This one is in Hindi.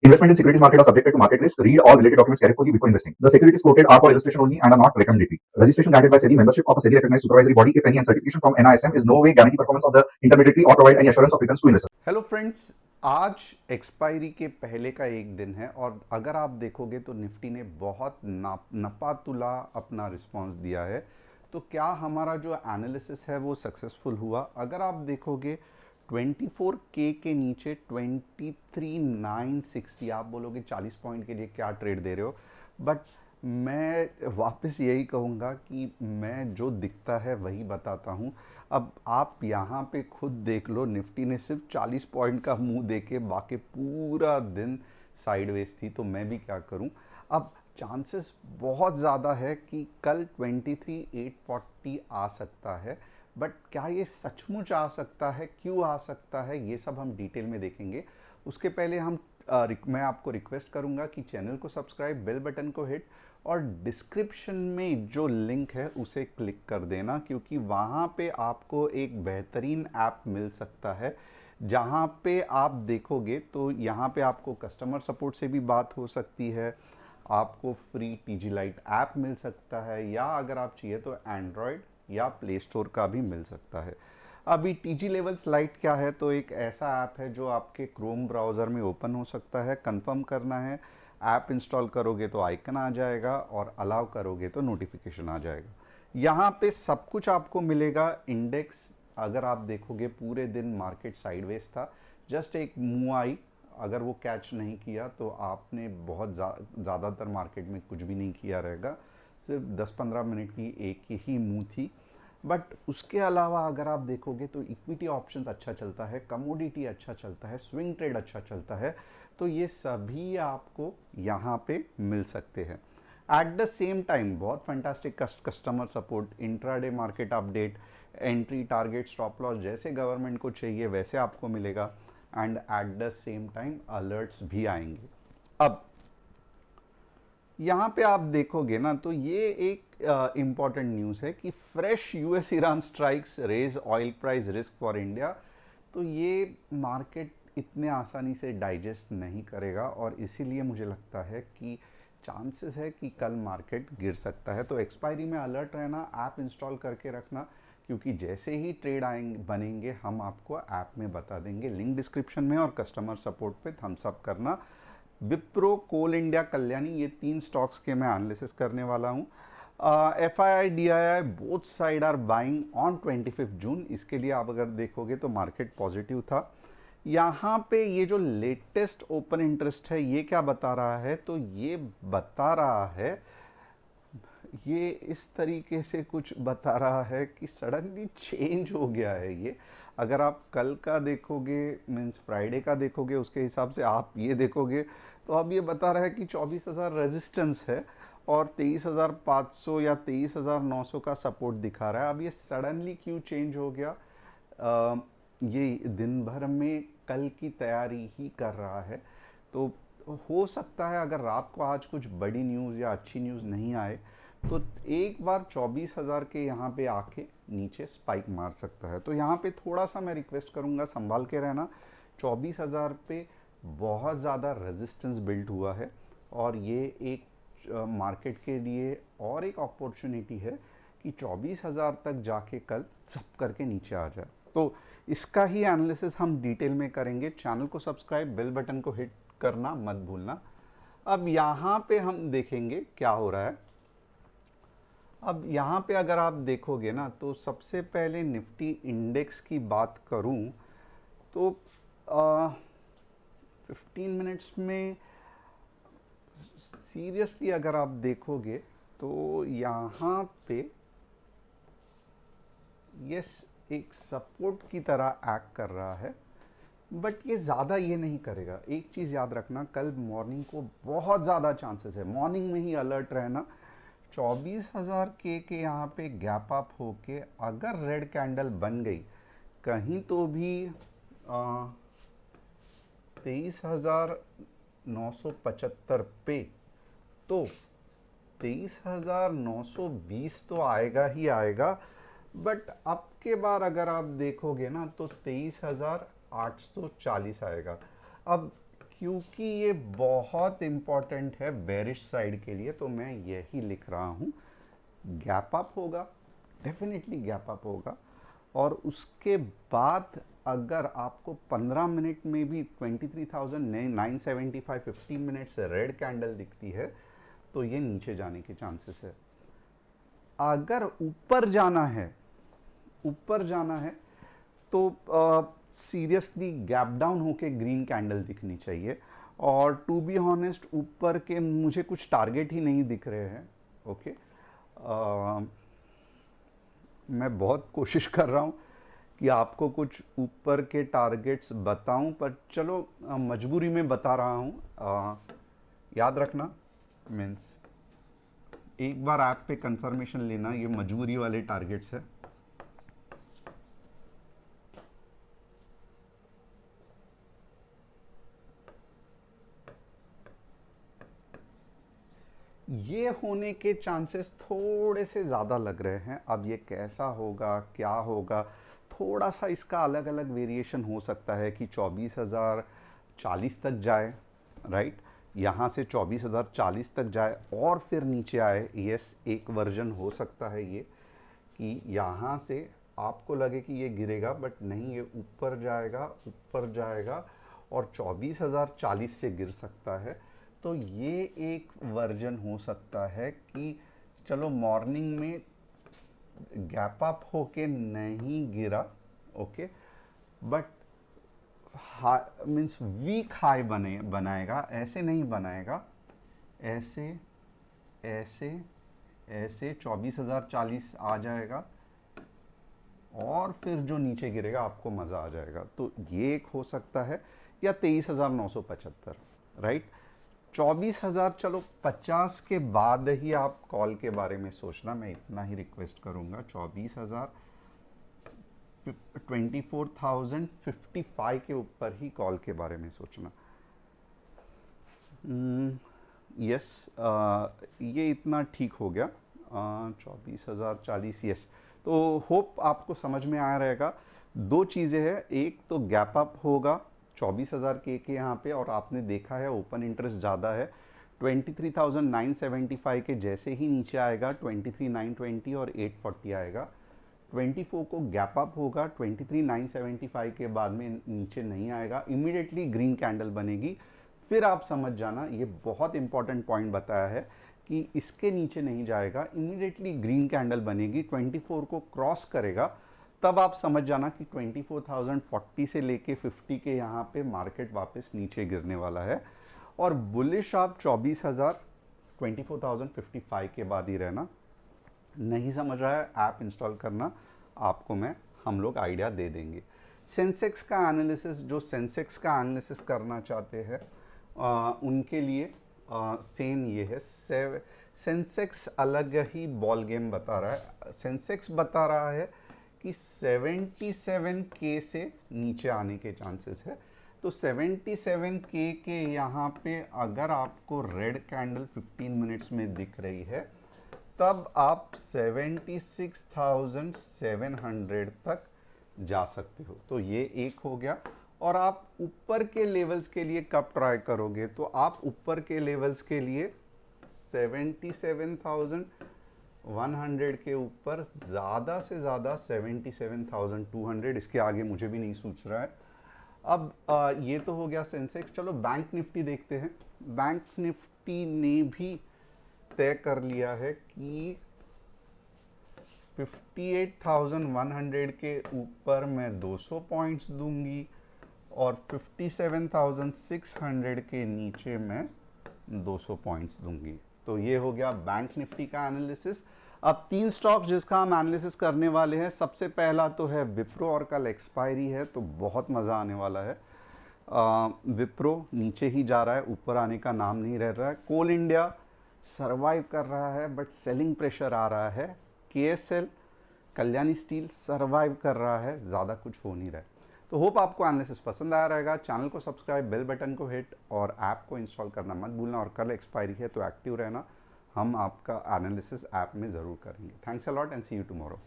Investment in securities market are subjected to market risk. Read all related documents carefully before investing. The securities quoted are for illustration only and are not recommendatory. Registration granted by SEBI. Membership of a SEBI recognized supervisory body, if any, and certification from NISM is no way guarantee performance of the intermediary or provide any assurance of returns to investors. Hello friends, आज एक्सपायरी के पहले का एक दिन है और अगर आप देखोगे तो निफ्टी ने बहुत नपा तुला अपना रिस्पांस दिया है। तो क्या हमारा जो एनालिसिस है वो सक्सेसफुल हुआ? अगर आप देखोगे 24K के नीचे 23,960, आप बोलोगे 40 पॉइंट के लिए क्या ट्रेड दे रहे हो, बट मैं वापस यही कहूँगा कि मैं जो दिखता है वही बताता हूँ। अब आप यहाँ पे खुद देख लो, निफ्टी ने सिर्फ 40 पॉइंट का मुंह देके बाकी पूरा दिन साइडवेज थी, तो मैं भी क्या करूँ। अब चांसेस बहुत ज़्यादा है कि कल 23,840 आ सकता है, बट क्या ये सचमुच आ सकता है, क्यों आ सकता है, ये सब हम डिटेल में देखेंगे। उसके पहले मैं आपको रिक्वेस्ट करूंगा कि चैनल को सब्सक्राइब, बेल बटन को हिट और डिस्क्रिप्शन में जो लिंक है उसे क्लिक कर देना, क्योंकि वहाँ पे आपको एक बेहतरीन ऐप मिल सकता है जहाँ पे आप देखोगे तो यहाँ पे आपको कस्टमर सपोर्ट से भी बात हो सकती है, आपको फ्री टीजी लाइट ऐप मिल सकता है, या अगर आप चाहिए तो एंड्रॉयड या प्ले स्टोर का भी मिल सकता है। अभी टीजी लेवल्स लाइट क्या है, तो एक ऐसा ऐप है जो आपके क्रोम ब्राउज़र में ओपन हो सकता है। कंफर्म करना है, ऐप इंस्टॉल करोगे तो आइकन आ जाएगा और अलाउ करोगे तो नोटिफिकेशन आ जाएगा। यहाँ पे सब कुछ आपको मिलेगा। इंडेक्स अगर आप देखोगे पूरे दिन मार्केट साइडवेज था, जस्ट एक मुँह आई, अगर वो कैच नहीं किया तो आपने बहुत ज़्यादातर मार्केट में कुछ भी नहीं किया रहेगा, सिर्फ 10-15 मिनट की एक ही मुँह थी। बट उसके अलावा अगर आप देखोगे तो इक्विटी ऑप्शंस अच्छा चलता है, कमोडिटी अच्छा चलता है, स्विंग ट्रेड अच्छा चलता है, तो ये सभी आपको यहाँ पे मिल सकते हैं। एट द सेम टाइम बहुत fantastic customer support, intraday market update, entry, target, stop loss जैसे गवर्नमेंट को चाहिए वैसे आपको मिलेगा, and at the same time alerts भी आएंगे। अब यहाँ पे आप देखोगे ना तो ये एक इम्पॉर्टेंट न्यूज़ है कि fresh US Iran strikes raise oil price risk for India. तो ये मार्केट इतने आसानी से डाइजेस्ट नहीं करेगा और इसीलिए मुझे लगता है कि चांसेस है कि कल मार्केट गिर सकता है। तो एक्सपायरी में अलर्ट रहना, ऐप इंस्टॉल करके रखना, क्योंकि जैसे ही ट्रेड आएंगे बनेंगे हम आपको ऐप में बता देंगे, लिंक डिस्क्रिप्शन में, और कस्टमर सपोर्ट पे थम्स अप करना। विप्रो, कोल इंडिया, कल्याणी, ये 3 स्टॉक्स के मैं एनालिसिस करने वाला हूँ। FII, DII both side are buying on 25 June. इसके लिए आप अगर देखोगे तो मार्केट पॉजिटिव था। यहाँ पे ये जो लेटेस्ट ओपन इंटरेस्ट है ये क्या बता रहा है, तो ये बता रहा है, ये इस तरीके से कुछ बता रहा है कि सडनली चेंज हो गया है ये। अगर आप कल का देखोगे, मीन्स फ्राइडे का देखोगे, उसके हिसाब से आप ये देखोगे तो अब ये बता रहा है कि 24,000 रेजिस्टेंस है और 23,500 या 23,900 का सपोर्ट दिखा रहा है। अब ये सडनली क्यों चेंज हो गया, ये दिन भर में कल की तैयारी ही कर रहा है। तो हो सकता है अगर रात को आज कुछ बड़ी न्यूज़ या अच्छी न्यूज़ नहीं आए तो एक बार 24,000 के यहाँ पे आके नीचे स्पाइक मार सकता है। तो यहाँ पे थोड़ा सा मैं रिक्वेस्ट करूँगा, संभाल के रहना। 24,000 पे बहुत ज़्यादा रेजिस्टेंस बिल्ड हुआ है और ये एक मार्केट के लिए और एक अपॉर्चुनिटी है कि 24,000 तक जाके कल सब करके नीचे आ जाए। तो इसका ही एनालिसिस हम डिटेल में करेंगे। चैनल को सब्सक्राइब, बेल बटन को हिट करना मत भूलना। अब यहाँ पे हम देखेंगे क्या हो रहा है। अब यहाँ पे अगर आप देखोगे ना तो सबसे पहले निफ्टी इंडेक्स की बात करूँ तो 15 मिनट्स में सीरियसली अगर आप देखोगे तो यहाँ पे ये एक सपोर्ट की तरह एक्ट कर रहा है, बट ये ज़्यादा ये नहीं करेगा। एक चीज़ याद रखना, कल मॉर्निंग को बहुत ज़्यादा चांसेस है, मॉर्निंग में ही अलर्ट रहना। 24,000 के यहाँ पे गैप अप होके अगर रेड कैंडल बन गई कहीं तो भी 23,975 पे, तो 23,920 तो आएगा ही आएगा, बट अब के बार अगर आप देखोगे ना तो 23,840 आएगा। अब क्योंकि ये बहुत इंपॉर्टेंट है बेरिश साइड के लिए, तो मैं यही लिख रहा हूँ। गैप अप होगा, डेफिनेटली गैप अप होगा, और उसके बाद अगर आपको 15 मिनट में भी 23,975 15 मिनट से रेड कैंडल दिखती है तो ये नीचे जाने के चांसेस है। अगर ऊपर जाना है तो सीरियसली गैप डाउन होके ग्रीन कैंडल दिखनी चाहिए। और टू बी ऑनेस्ट ऊपर के मुझे कुछ टारगेट ही नहीं दिख रहे हैं। ओके, मैं बहुत कोशिश कर रहा हूँ कि आपको कुछ ऊपर के टारगेट्स बताऊं, पर चलो मजबूरी में बता रहा हूँ। याद रखना, मीन्स एक बार ऐप पे कंफर्मेशन लेना, ये मजबूरी वाले टारगेट्स है। ये होने के चांसेस थोड़े से ज़्यादा लग रहे हैं। अब ये कैसा होगा, क्या होगा, थोड़ा सा इसका अलग अलग वेरिएशन हो सकता है कि 24,040 तक जाए, राइट, यहाँ से 24,040 तक जाए और फिर नीचे आए। यस, एक वर्जन हो सकता है ये कि यहाँ से आपको लगे कि ये गिरेगा, बट नहीं, ये ऊपर जाएगा और 24,040 से गिर सकता है। तो ये एक वर्जन हो सकता है कि चलो मॉर्निंग में गैप अप होके नहीं गिरा, okay, but means week high बनाएगा, ऐसे नहीं बनाएगा, ऐसे ऐसे ऐसे 24,040 आ जाएगा और फिर जो नीचे गिरेगा आपको मज़ा आ जाएगा। तो ये एक हो सकता है, या 23,975, राइट। 24,000 चलो 50 के बाद ही आप कॉल के बारे में सोचना, मैं इतना ही रिक्वेस्ट करूंगा। 24,000 24,055 के ऊपर ही कॉल के बारे में सोचना। यस, ये इतना ठीक हो गया। 24,040, यस। तो होप आपको समझ में आ रहेगा। दो चीज़ें हैं, एक तो गैप अप होगा 24,000 के यहाँ पे, और आपने देखा है ओपन इंटरेस्ट ज़्यादा है। 23,975 के जैसे ही नीचे आएगा 23,920 और 840 आएगा। 24 को गैप अप होगा, 23,975 के बाद में नीचे नहीं आएगा, इमीडिएटली ग्रीन कैंडल बनेगी। फिर आप समझ जाना, ये बहुत इंपॉर्टेंट पॉइंट बताया है कि इसके नीचे नहीं जाएगा, इमीडिएटली ग्रीन कैंडल बनेगी, 24 को क्रॉस करेगा, तब आप समझ जाना कि 24,040 से लेके 50 के यहाँ पे मार्केट वापस नीचे गिरने वाला है। और बुलिश आप 24,000 24,055 के बाद ही रहना। नहीं समझ रहा है, ऐप इंस्टॉल करना, आपको हम लोग आइडिया दे देंगे। सेंसेक्स का एनालिसिस, जो सेंसेक्स का एनालिसिस करना चाहते हैं उनके लिए सेम ये है। सेंसेक्स अलग ही बॉल गेम बता रहा है। सेंसेक्स बता रहा है कि 77K से नीचे आने के चांसेस है। तो 77K के यहाँ पे अगर आपको रेड कैंडल 15 मिनट्स में दिख रही है, तब आप 76,700 तक जा सकते हो। तो ये एक हो गया। और आप ऊपर के लेवल्स के लिए कब ट्राई करोगे, तो आप ऊपर के लेवल्स के लिए 77,100 के ऊपर, ज़्यादा से ज़्यादा 77,200, इसके आगे मुझे भी नहीं सूझ रहा है। अब ये तो हो गया सेंसेक्स। चलो बैंक निफ्टी देखते हैं। बैंक निफ्टी ने भी तय कर लिया है कि 58,100 के ऊपर मैं 200 पॉइंट्स दूंगी और 57,600 के नीचे मैं 200 पॉइंट्स दूंगी। तो ये हो गया बैंक निफ्टी का एनालिसिस। अब 3 स्टॉक जिसका हम एनालिसिस करने वाले हैं। सबसे पहला तो है विप्रो, और कल एक्सपायरी है तो बहुत मज़ा आने वाला है। विप्रो नीचे ही जा रहा है, ऊपर आने का नाम नहीं रह रहा है। कोल इंडिया सरवाइव कर रहा है बट सेलिंग प्रेशर आ रहा है। KSL, कल्याणी स्टील सरवाइव कर रहा है, ज़्यादा कुछ हो नहीं रहा है। तो होप आपको एनालिसिस पसंद आया रहेगा। चैनल को सब्सक्राइब, बेल बटन को हिट और ऐप को इंस्टॉल करना मत भूलना। और कल एक्सपायरी है तो एक्टिव रहना, हम आपका एनालिसिस ऐप में ज़रूर करेंगे। Thanks a lot and see you tomorrow.